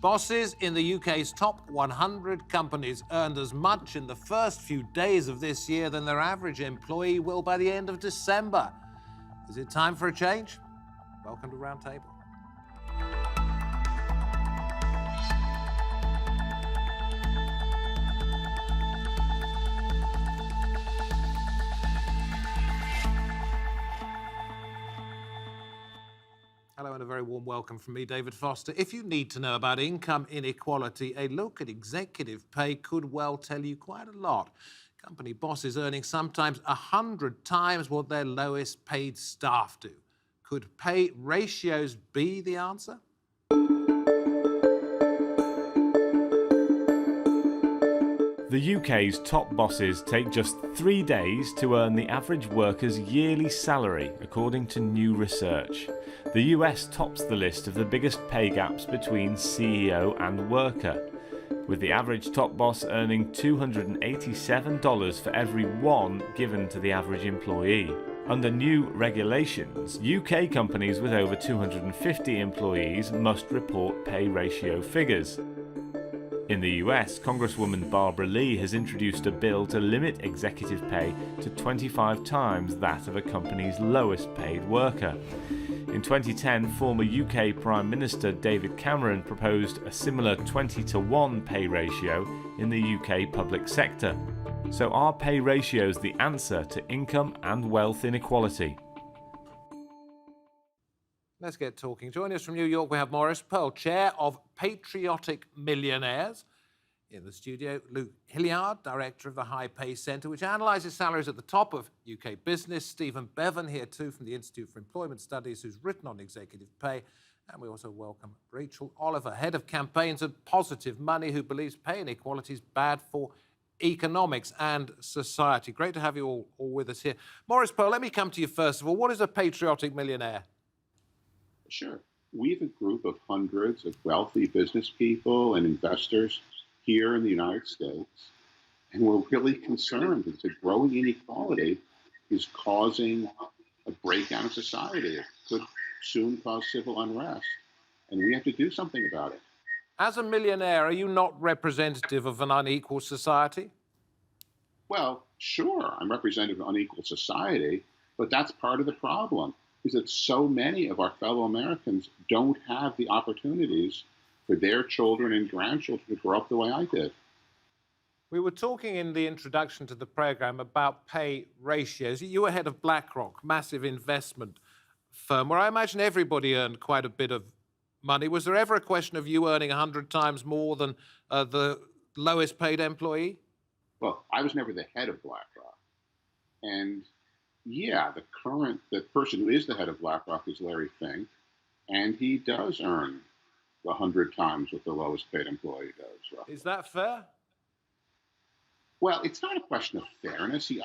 Bosses in the UK's top 100 companies earned as much in the first few days of this year than their average employee will by the end of December. Is it time for a change? Welcome to Roundtable. Hello and a very warm welcome from me, David Foster. If you need to know about income inequality, a look at executive pay could well tell you quite a lot. Company bosses earning sometimes 100 times what their lowest paid staff do. Could pay ratios be the answer? The UK's top bosses take just 3 days to earn the average worker's yearly salary, according to new research. The US tops the list of the biggest pay gaps between CEO and worker, with the average top boss earning $287 for every one given to the average employee. Under new regulations, UK companies with over 250 employees must report pay ratio figures. In the US, Congresswoman Barbara Lee has introduced a bill to limit executive pay to 25 times that of a company's lowest paid worker. In 2010, former UK Prime Minister David Cameron proposed a similar 20-to-1 pay ratio in the UK public sector. So are pay ratios the answer to income and wealth inequality? Let's get talking. Joining us from New York, we have Maurice Pearl, Chair of Patriotic Millionaires. In the studio, Luke Hildyard, Director of the High Pay Centre, which analyses salaries at the top of UK business. Stephen Bevan here too from the Institute for Employment Studies, who's written on executive pay. And we also welcome Rachel Oliver, Head of Campaigns at Positive Money, who believes pay inequality is bad for economics and society. Great to have you all with us here. Maurice Pearl, let me come to you first of all. What is a patriotic millionaire? Sure. We have a group of hundreds of wealthy business people and investors here in the United States, and we're really concerned that the growing inequality is causing a breakdown of society. It could soon cause civil unrest, and we have to do something about it. As a millionaire, are you not representative of an unequal society? Well, sure, I'm representative of an unequal society, but that's part of the problem, is that so many of our fellow Americans don't have the opportunities for their children and grandchildren to grow up the way I did. We were talking in the introduction to the program about pay ratios. You were head of BlackRock, massive investment firm, where I imagine everybody earned quite a bit of money. Was there ever a question of you earning 100 times more than the lowest paid employee? Well, I was never the head of BlackRock. And yeah, the person who is the head of BlackRock is Larry Fink, and he does earn 100 times what the lowest paid employee does. Roughly. Is that fair? Well, it's not a question of fairness. He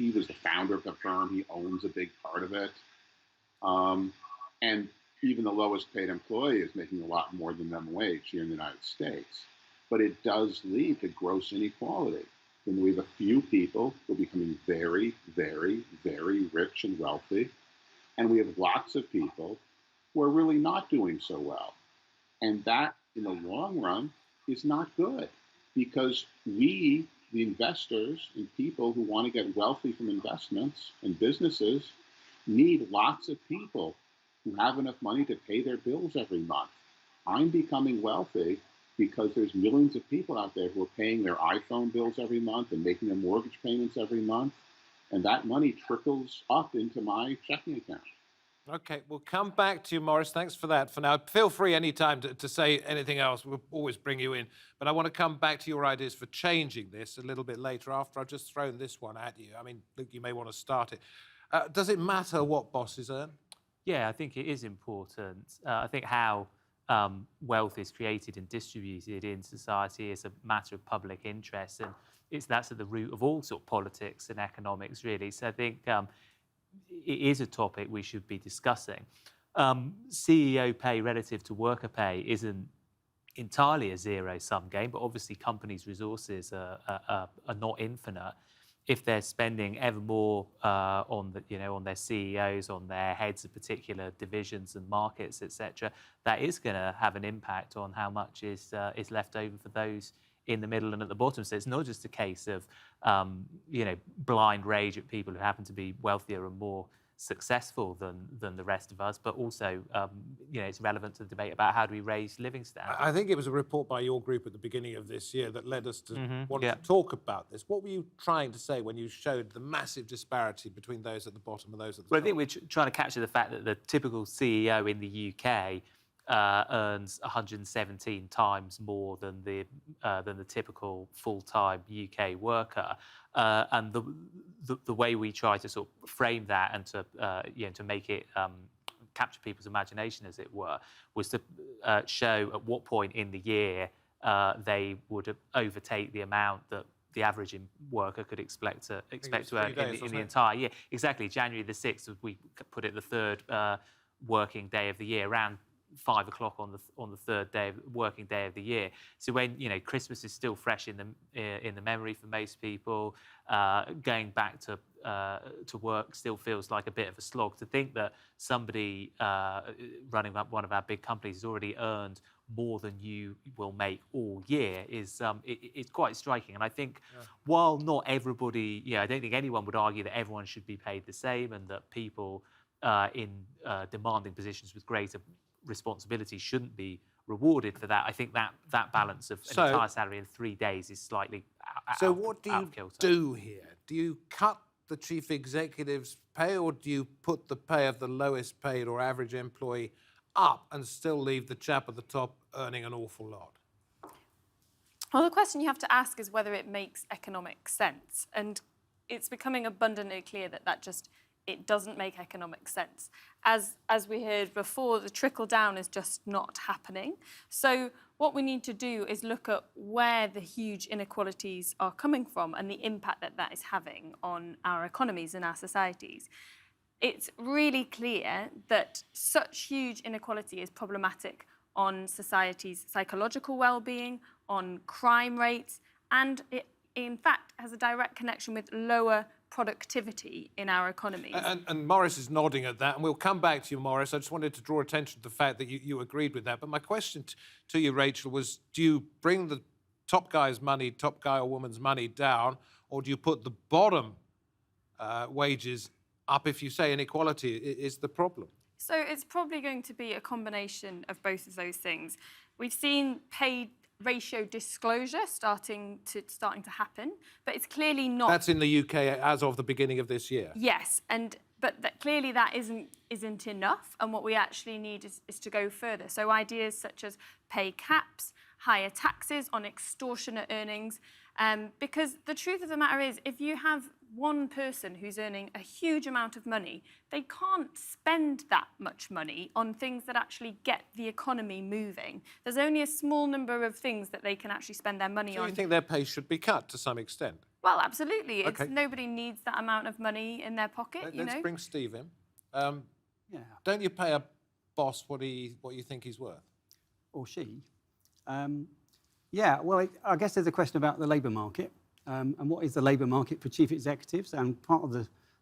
was the founder of the firm. He owns a big part of it. And even the lowest paid employee is making a lot more than minimum wage here in the United States. But it does lead to gross inequality. When we have a few people who are becoming very, very, very rich and wealthy, and we have lots of people who are really not doing so well. And that, in the long run, is not good, because we, the investors and people who want to get wealthy from investments and businesses, need lots of people who have enough money to pay their bills every month. I'm becoming wealthy because there's millions of people out there who are paying their iPhone bills every month and making their mortgage payments every month, and that money trickles up into my checking account. Okay, we'll come back to you, Maurice. Thanks for that. For now, feel free anytime to say anything else. We'll always bring you in. But I want to come back to your ideas for changing this a little bit later after I've just thrown this one at you. I mean, Luke, you may want to start it. Does it matter what bosses earn? Yeah, I think it is important. I think how wealth is created and distributed in society is a matter of public interest, and that's at the root of all sort of politics and economics, really. So I think it is a topic we should be discussing. CEO pay relative to worker pay isn't entirely a zero-sum game, but obviously companies' resources are not infinite. if they're spending ever more on on their CEOs, on their heads of particular divisions and markets, etc., that is going to have an impact on how much is left over for those in the middle and at the bottom. So it's not just a case of blind rage at people who happen to be wealthier and more successful than the rest of us, but also it's relevant to the debate about how do we raise living standards. I think it was a report by your group at the beginning of this year that led us to want yeah. to talk about this. What were you trying to say when you showed the massive disparity between those at the bottom and those at the Well, top? I think we're trying to capture the fact that the typical CEO in the UK earns 117 times more than the typical full-time UK worker, and the way we try to sort of frame that and to make it capture people's imagination, as it were, was to show at what point in the year they would overtake the amount that the average worker could expect to earn in the entire year. Exactly, January the 6th, we put it the third working day of the year, around 5 o'clock on the third working day of the year. So when Christmas is still fresh in the memory for most people, going back to work still feels like a bit of a slog. To think that somebody running up one of our big companies has already earned more than you will make all year is it's quite striking. And I think while not everybody, I don't think anyone would argue that everyone should be paid the same and that people in demanding positions with greater responsibility shouldn't be rewarded for that. I think that balance of an entire salary in 3 days is slightly So what do out you of kilter. do here? Do you cut the chief executive's pay, or do you put the pay of the lowest paid or average employee up and still leave the chap at the top earning an awful lot? Well, the question you have to ask is whether it makes economic sense. And it's becoming abundantly clear that it doesn't make economic sense. As we heard before, the trickle down is just not happening. So what we need to do is look at where the huge inequalities are coming from and the impact that is having on our economies and our societies. It's really clear that such huge inequality is problematic on society's psychological well-being, on crime rates, and it, in fact, has a direct connection with lower productivity in our economies. And Morris is nodding at that, and we'll come back to you, Morris. I just wanted to draw attention to the fact that you agreed with that. But my question to you, Rachel, was do you bring the top guy or woman's money down, or do you put the bottom wages up if you say inequality is the problem? So it's probably going to be a combination of both of those things. We've seen pay ratio disclosure starting to happen, but it's clearly not. That's in the UK as of the beginning of this year. Yes, but clearly that isn't enough, and what we actually need is to go further. So ideas such as pay caps, higher taxes on extortionate earnings, because the truth of the matter is, if you have one person who's earning a huge amount of money, they can't spend that much money on things that actually get the economy moving. There's only a small number of things that they can actually spend their money on. Do you think their pay should be cut to some extent? Well, absolutely. Okay. Nobody needs that amount of money in their pocket, Let's bring Steve in. Yeah. Don't you pay a boss what you think he's worth? Or she. Yeah, well, I guess there's a question about the labour market and what is the labour market for chief executives. And part of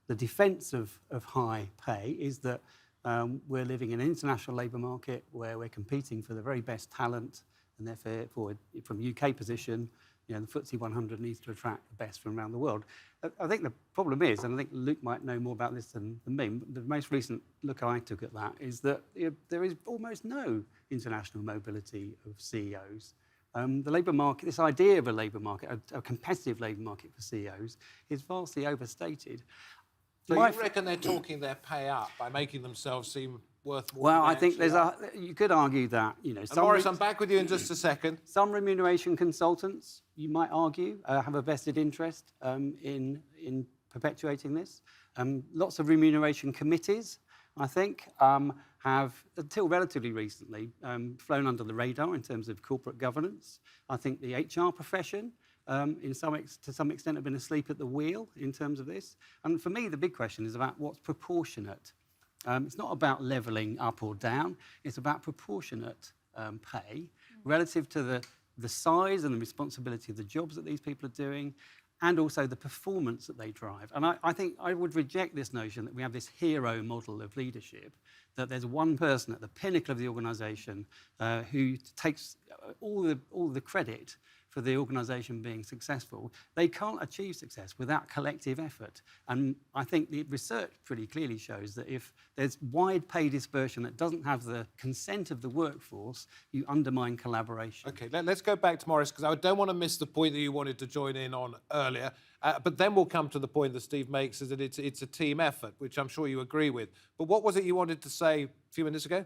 the defence of high pay is that we're living in an international labour market where we're competing for the very best talent, and therefore, from a UK position, the FTSE 100 needs to attract the best from around the world. I think the problem is, and I think Luke might know more about this than me, but the most recent look I took at that is that there is almost no international mobility of CEOs. The labour market, this idea of a labour market, a competitive labour market for CEOs, is vastly overstated. So you reckon they're talking their pay up by making themselves seem worth more? Well, than I they think actually are? you could argue that, Morris, I'm back with you in just a second. Some remuneration consultants, you might argue, have a vested interest in perpetuating this. Lots of remuneration committees, I think, have, until relatively recently, flown under the radar in terms of corporate governance. I think the HR profession, to some extent, have been asleep at the wheel in terms of this. And for me, the big question is about what's proportionate. It's not about levelling up or down. It's about proportionate pay relative to the size and the responsibility of the jobs that these people are doing, and also the performance that they drive. And I think I would reject this notion that we have this hero model of leadership, that there's one person at the pinnacle of the organisation who takes all the credit for the organisation being successful. They can't achieve success without collective effort. And I think the research pretty clearly shows that if there's wide pay dispersion that doesn't have the consent of the workforce, you undermine collaboration. OK, let's go back to Morris, because I don't want to miss the point that you wanted to join in on earlier. But then we'll come to the point that Steve makes, is that it's a team effort, which I'm sure you agree with. But what was it you wanted to say a few minutes ago?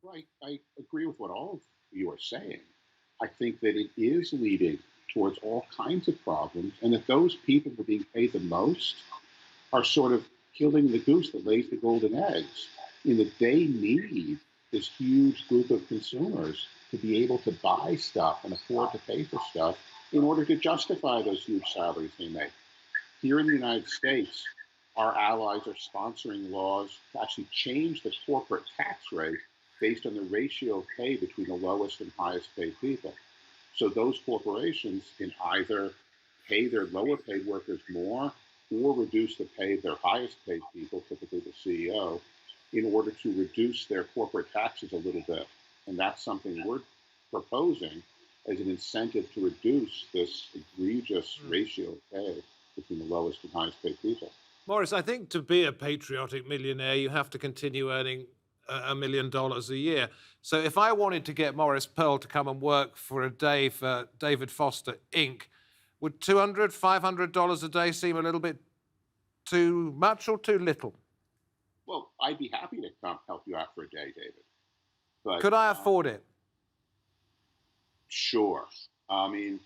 Well, I agree with what all of you are saying. I think that it is leading towards all kinds of problems, and that those people who are being paid the most are sort of killing the goose that lays the golden eggs, in that they need this huge group of consumers to be able to buy stuff and afford to pay for stuff in order to justify those huge salaries they make. Here in the United States, our allies are sponsoring laws to actually change the corporate tax rate based on the ratio of pay between the lowest and highest paid people. So those corporations can either pay their lower paid workers more or reduce the pay of their highest paid people, typically the CEO, in order to reduce their corporate taxes a little bit. And that's something we're proposing as an incentive to reduce this egregious ratio of pay between the lowest and highest paid people. Morris, I think to be a patriotic millionaire, you have to continue earning $1 million a year. So if I wanted to get Morris Pearl to come and work for a day for David Foster Inc., would $200, $500 a day seem a little bit too much or too little? Well, I'd be happy to come help you out for a day, David. But could I afford it? Sure. I mean,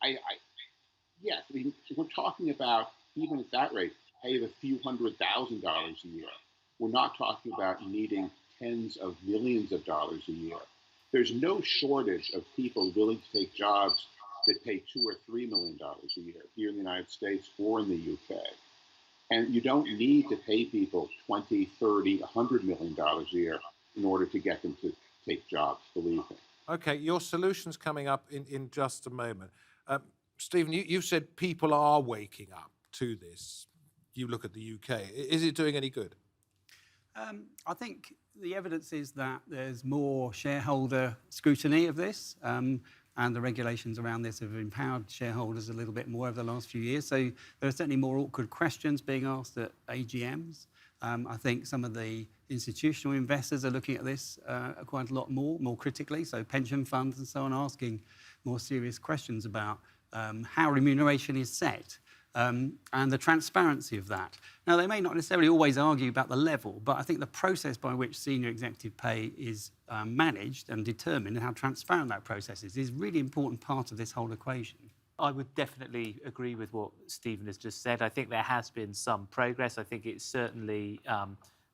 yes. I mean, we're talking about, even at that rate, pay of a few $100,000 a year. We're not talking about needing tens of millions of dollars a year. There's no shortage of people willing to take jobs that pay $2 or $3 million a year here in the United States or in the UK. And you don't need to pay people $20, $30, $100 million a year in order to get them to take jobs, believe me. OK, your solution's coming up in just a moment. Stephen, you've said people are waking up to this. You look at the UK. Is it doing any good? I think the evidence is that there's more shareholder scrutiny of this, and the regulations around this have empowered shareholders a little bit more over the last few years. So there are certainly more awkward questions being asked at AGMs. I think some of the institutional investors are looking at this quite a lot more critically. So pension funds and so on, asking more serious questions about how remuneration is set. And the transparency of that. Now, they may not necessarily always argue about the level, but I think the process by which senior executive pay is managed and determined, and how transparent that process is a really important part of this whole equation. I would definitely agree with what Stephen has just said. I think there has been some progress. I think it's certainly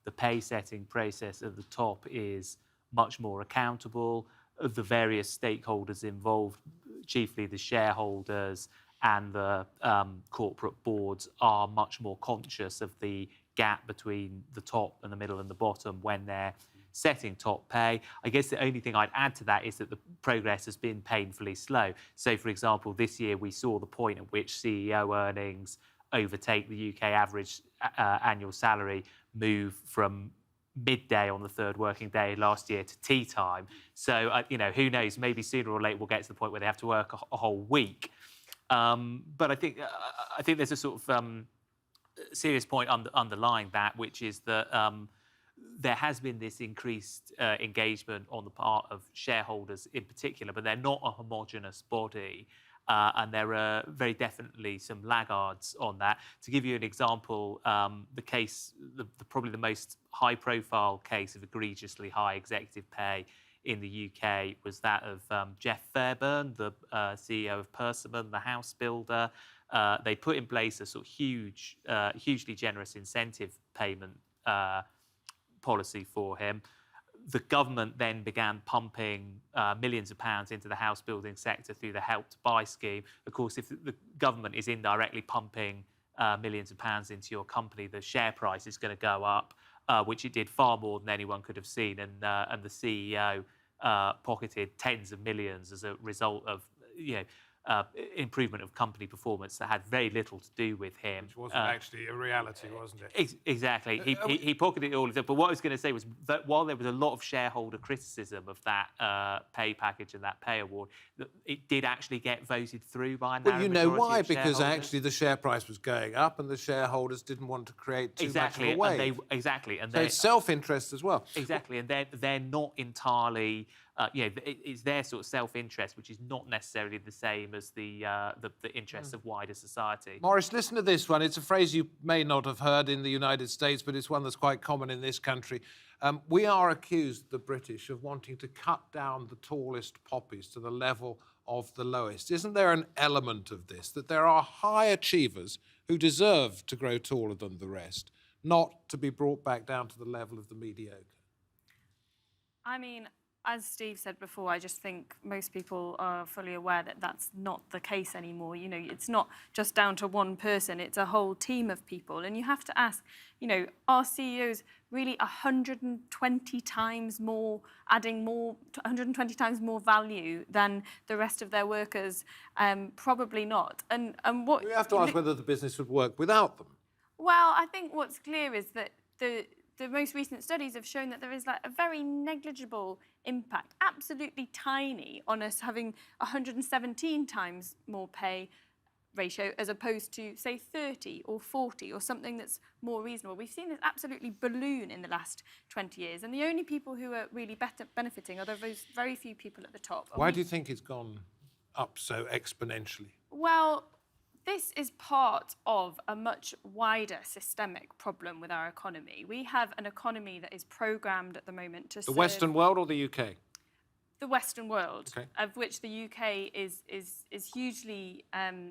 the pay setting process at the top is much more accountable. Of the various stakeholders involved, chiefly the shareholders and the corporate boards, are much more conscious of the gap between the top and the middle and the bottom when they're setting top pay. I guess the only thing I'd add to that is that the progress has been painfully slow. So, for example, this year we saw the point at which CEO earnings overtake the UK average annual salary move from midday on the third working day last year to tea time. So, who knows, maybe sooner or later we'll get to the point where they have to work a whole week. But I think there's a sort of serious point underlying that, which is that there has been this increased engagement on the part of shareholders in particular, but they're not a homogenous body. And there are very definitely some laggards on that. To give you an example, probably the most high-profile case of egregiously high executive pay in the UK was that of Jeff Fairburn, the CEO of Persimmon, the house builder. They put in place a sort of hugely generous incentive payment policy for him. The government then began pumping millions of pounds into the house building sector through the Help to Buy scheme. Of course, if the government is indirectly pumping millions of pounds into your company, the share price is going to go up, which it did far more than anyone could have seen. And the CEO pocketed tens of millions as a result of improvement of company performance that had very little to do with him. Which wasn't actually a reality, wasn't it? Exactly. He pocketed it all. But what I was going to say was that while there was a lot of shareholder criticism of that pay package and that pay award, it did actually get voted through by a narrow Well, you know majority why? of Because shareholders. actually the share price was going up and the shareholders didn't want to create too much of a and wave. and So it's self-interest as well. Exactly, and they're not entirely, it's their sort of self-interest, which is not necessarily the same as the interests of wider society. Maurice, listen to this one. It's a phrase you may not have heard in the United States, but it's one that's quite common in this country. We are accused, the British, of wanting to cut down the tallest poppies to the level of the lowest. Isn't there an element of this, that there are high achievers who deserve to grow taller than the rest, not to be brought back down to the level of the mediocre? I mean, as Steve said before, I just think most people are fully aware that that's not the case anymore. You know, it's not just down to one person, it's a whole team of people. And you have to ask, you know, are CEOs really 120 times more, adding more, 120 times more value than the rest of their workers? Probably not. And what We have to ask whether the business would work without them. Well, I think what's clear is that the most recent studies have shown that there is like a very negligible impact, absolutely tiny, on us having 117 times more pay ratio as opposed to, say, 30 or 40 or something that's more reasonable. We've seen this absolutely balloon in the last 20 years, and the only people who are really benefiting are those very few people at the top. Why do you think it's gone up so exponentially? Well, this is part of a much wider systemic problem with our economy. We have an economy that is programmed at the moment to The serve Western world or the UK? the Western world, Okay. of which the UK is hugely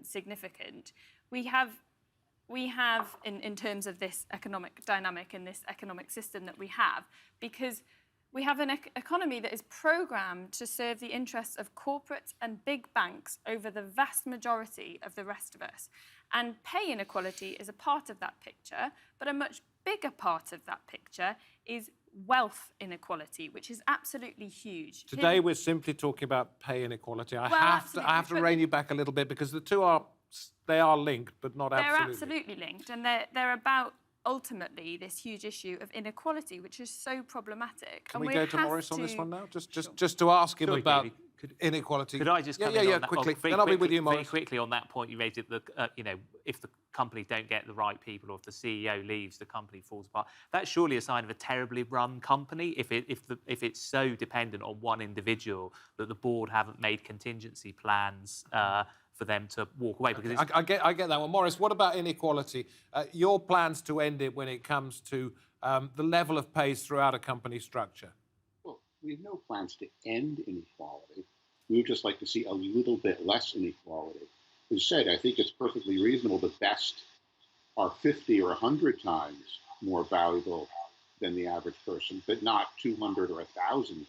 significant. We have, in terms of this economic dynamic and this economic system that we have, because we have an economy that is programmed to serve the interests of corporates and big banks over the vast majority of the rest of us. And pay inequality is a part of that picture, but a much bigger part of that picture is wealth inequality, which is absolutely huge. Today we're simply talking about pay inequality. I Well, have to absolutely, rein you back a little bit because the two are linked, but not They're absolutely. absolutely linked, and they're about ultimately this huge issue of inequality, which is so problematic. Can and we go to have Maurice on this one now? Just Sure. to ask him Sorry, about David. inequality. Could I just come in on that? quickly. Very Then I'll be with quickly- you, Maurice. Very quickly on that point you raised, if the companies don't get the right people, or if the CEO leaves, the company falls apart. That's surely a sign of a terribly run company. If it's so dependent on one individual that the board haven't made contingency plans for them to walk away. Because it's, I get that one. Maurice, what about inequality? Your plans to end it when it comes to the level of pays throughout a company structure? Well, we have no plans to end inequality. We would just like to see a little bit less inequality. As I said, I think it's perfectly reasonable. The best are 50 or 100 times more valuable than the average person, but not 200 or 1,000 times.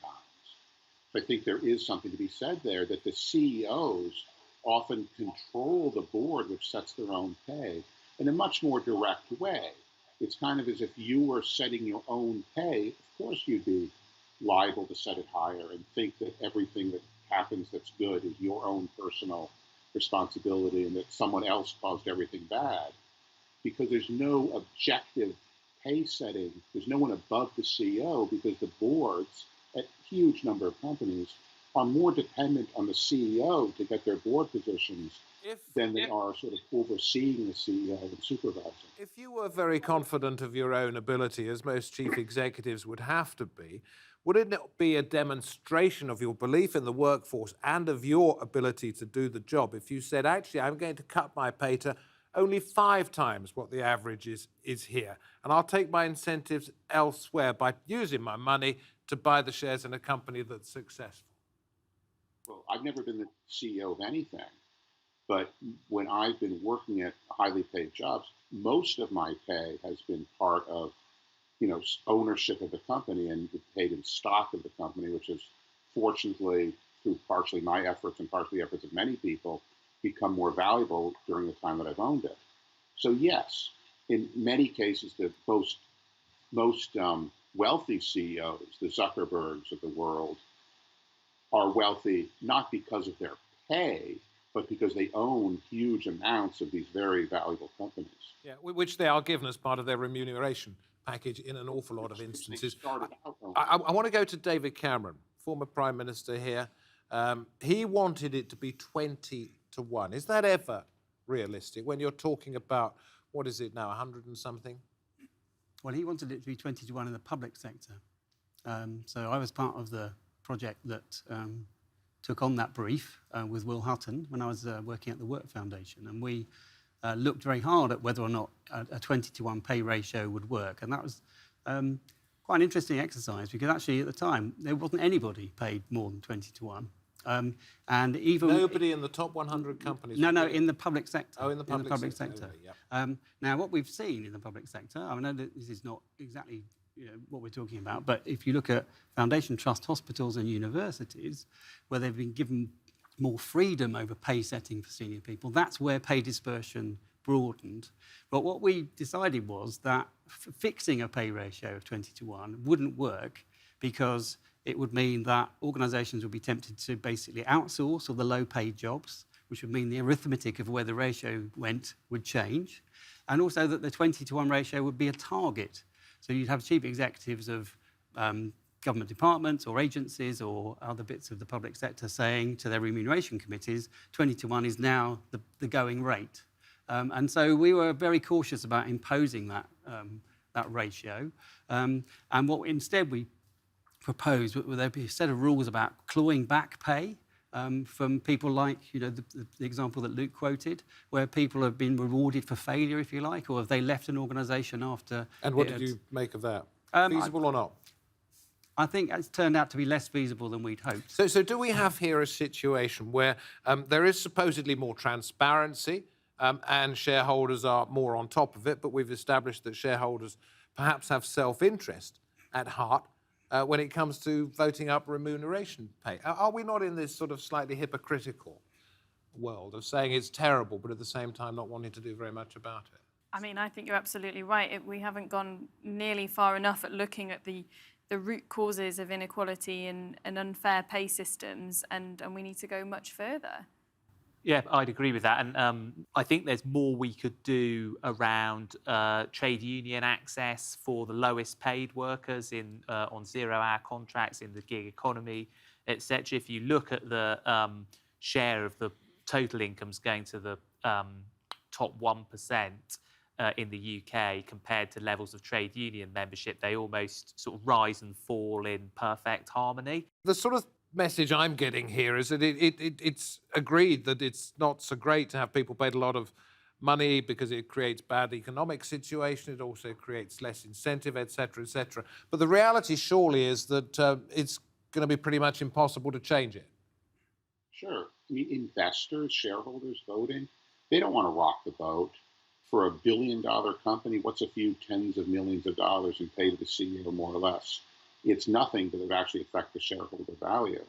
I think there is something to be said there that the CEOs often control the board, which sets their own pay, in a much more direct way. It's kind of as if you were setting your own pay. Of course, you'd be liable to set it higher and think that everything that happens that's good is your own personal responsibility and that someone else caused everything bad. Because there's no objective pay setting. There's no one above the CEO because the boards at huge number of companies are more dependent on the CEO to get their board positions than they are sort of overseeing the CEO and supervising. If you were very confident of your own ability, as most chief executives would have to be, would it not be a demonstration of your belief in the workforce and of your ability to do the job if you said, actually, I'm going to cut my pay to only 5 times what the average is here, and I'll take my incentives elsewhere by using my money to buy the shares in a company that's successful? Well, I've never been the CEO of anything, but when I've been working at highly paid jobs, most of my pay has been part of, ownership of the company and paid in stock of the company, which has fortunately, through partially my efforts and partially efforts of many people, become more valuable during the time that I've owned it. So yes, in many cases, the most wealthy CEOs, the Zuckerbergs of the world, are wealthy not because of their pay, but because they own huge amounts of these very valuable companies. Yeah, which they are given as part of their remuneration package in an awful lot of instances. I want to go to David Cameron, former Prime Minister here. He wanted it to be 20 to 1. Is that ever realistic when you're talking about, what is it now, 100 and something? Well, he wanted it to be 20 to 1 in the public sector. So I was part of the project that took on that brief with Will Hutton when I was working at the Work Foundation. And we looked very hard at whether or not a 20 to 1 pay ratio would work. And that was quite an interesting exercise because actually at the time there wasn't anybody paid more than 20 to 1. And even nobody in the top 100 companies. No, in the public sector. Oh, in the public sector. Only, yeah. Now, what we've seen in the public sector, I know that this is not exactly what we're talking about, but if you look at foundation trust hospitals and universities, where they've been given more freedom over pay setting for senior people, that's where pay dispersion broadened. But what we decided was that fixing a pay ratio of 20 to 1 wouldn't work because it would mean that organisations would be tempted to basically outsource all the low-paid jobs, which would mean the arithmetic of where the ratio went would change, and also that the 20 to 1 ratio would be a target. So you'd have chief executives of government departments or agencies or other bits of the public sector saying to their remuneration committees, 20 to 1 is now the going rate. And so we were very cautious about imposing that ratio. And what instead we proposed would there be a set of rules about clawing back pay from people like, the example that Luke quoted, where people have been rewarded for failure, if you like, or have they left an organisation after... And what did you make of that? Feasible or not? I think it's turned out to be less feasible than we'd hoped. So do we have here a situation where there is supposedly more transparency and shareholders are more on top of it, but we've established that shareholders perhaps have self-interest at heart when it comes to voting up remuneration pay? Are we not in this sort of slightly hypocritical world of saying it's terrible, but at the same time not wanting to do very much about it? I mean, I think you're absolutely right. We haven't gone nearly far enough at looking at the root causes of inequality and unfair pay systems, and we need to go much further. Yeah, I'd agree with that. And I think there's more we could do around trade union access for the lowest paid workers on zero-hour contracts in the gig economy, etc. If you look at the share of the total incomes going to the top 1% in the UK compared to levels of trade union membership, they almost sort of rise and fall in perfect harmony. The sort of message I'm getting here is that it's agreed that it's not so great to have people paid a lot of money because it creates bad economic situation, it also creates less incentive, etc., etc. But the reality surely is that it's going to be pretty much impossible to change it. Sure. I mean, investors, shareholders voting, they don't want to rock the boat. For $1 billion company, what's a few tens of millions of dollars in pay to the CEO, more or less? It's nothing that would actually affect the shareholder value.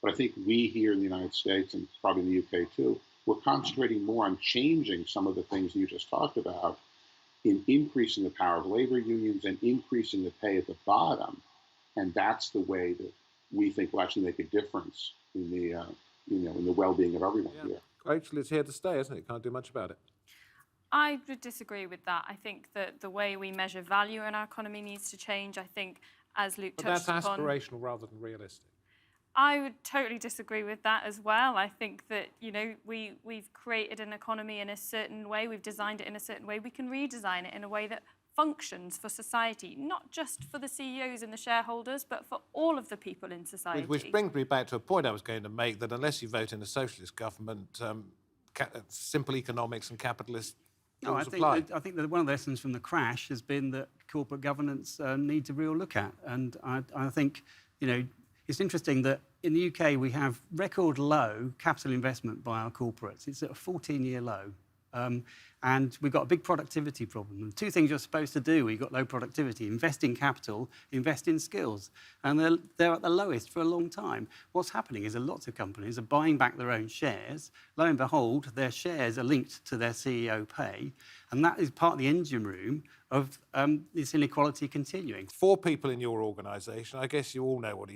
But I think we here in the United States, and probably in the UK too, we're concentrating more on changing some of the things you just talked about, in increasing the power of labor unions and increasing the pay at the bottom. And that's the way that we think will actually make a difference in the, in the well-being of everyone here. Rachel, it's here to stay, isn't it? Can't do much about it. I would disagree with that. I think that the way we measure value in our economy needs to change. I think, as Luke touched upon... But that's aspirational rather than realistic. I would totally disagree with that as well. I think that, we've created an economy in a certain way, we've designed it in a certain way, we can redesign it in a way that functions for society, not just for the CEOs and the shareholders, but for all of the people in society. Which brings me back to a point I was going to make, that unless you vote in a socialist government, simple economics and capitalist No, I think that one of the lessons from the crash has been that corporate governance needs a real look at. And I think, it's interesting that in the UK we have record low capital investment by our corporates. It's at a 14-year low. And we've got a big productivity problem. And two things you're supposed to do when you've got low productivity: invest in capital, invest in skills. And they're at the lowest for a long time. What's happening is that lots of companies are buying back their own shares. Lo and behold, their shares are linked to their CEO pay. And that is part of the engine room of this inequality continuing. 4 people in your organisation, I guess you all know what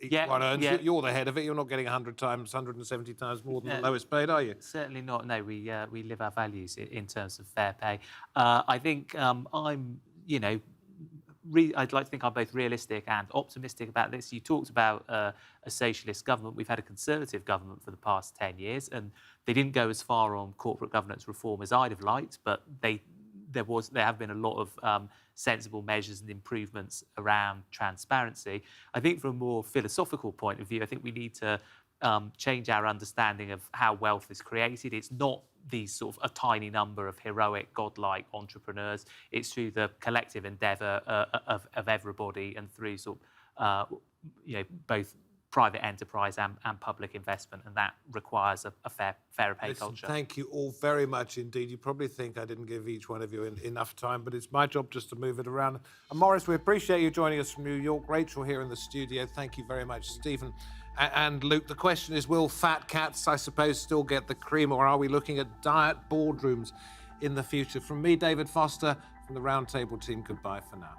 each Yeah, one earns. yeah. You're the head of it. You're not getting 170 times more than the lowest paid, are you? Certainly not. No, we live our values in terms of fair pay. I think I'm, I'd like to think I'm both realistic and optimistic about this. You talked about a socialist government. We've had a conservative government for the past 10 years, and they didn't go as far on corporate governance reform as I'd have liked, but there have been a lot of sensible measures and improvements around transparency. I think from a more philosophical point of view, I think we need to change our understanding of how wealth is created. It's not these sort of a tiny number of heroic, godlike entrepreneurs. It's through the collective endeavour of everybody and through sort of, both private enterprise and public investment, and that requires a fairer pay culture. Thank you all very much indeed. You probably think I didn't give each one of you enough time, but it's my job just to move it around. And Morris, we appreciate you joining us from New York. Rachel here in the studio. Thank you very much, Stephen. And Luke, the question is, will fat cats, I suppose, still get the cream, or are we looking at diet boardrooms in the future? From me, David Foster, from the Roundtable team, goodbye for now.